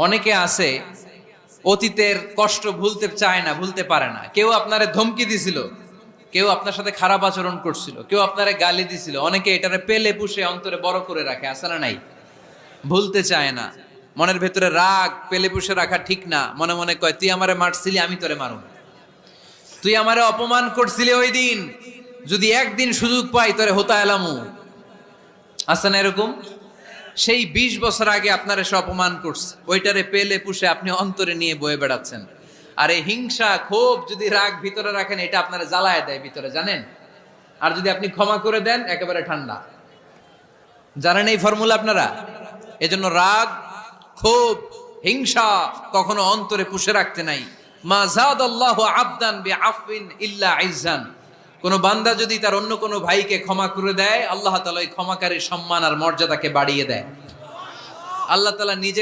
অনেকে আছে অতীতের কষ্ট ভুলতে চায় না, ভুলতে পারে না। কেউ আপনারে ধমকি দিছিল, কেউ আপনার সাথে খারাপ আচরণ করছিল, কেউ আপনারে গালি দিছিল, অনেকে এটারে পেলে পুষে অন্তরে বড় করে রাখে, আছে না নাই? ভুলতে চায় না। মনের ভেতরে রাগ পেলে পুষে রাখা ঠিক না। মনে মনে কয়, তুই আমারে মারছিলি, আমি তোরে মারুম। তুই আমারে অপমান করছিলি ওই দিন, যদি একদিন সুযোগ পাই তোরে হোতা এলামু। আছে না এরকম? সেই 20 বছর আগে আপনার এসে অপমান করছে, ওইটারে পেলে পুষে আপনি অন্তরে নিয়ে বয়ে বেড়াচ্ছেন। আর এই হিংসা ক্ষোভ যদি রাগ ভিতরে রাখেন, এটা আপনারা জ্বালায় দেয় ভিতরে, জানেন? আর যদি আপনি ক্ষমা করে দেন, একেবারে ঠান্ডা। জানেন এই ফর্মুলা আপনারা? এজন্য রাগ, ক্ষোভ, হিংসা কখনো অন্তরে পুষে রাখতে নাই। মা যাদাল্লাহু আবদান বিআফওয়িন ইল্লা ইজ্জান। কোন বান্দা যদি তার অন্য কোন ভাইকে ক্ষমা করে দেয়, আল্লাহ তাআলা ওই ক্ষমাকারীর সম্মান আর মর্যাদাকে বাড়িয়ে দেয়। আল্লাহ তাআলা নিজে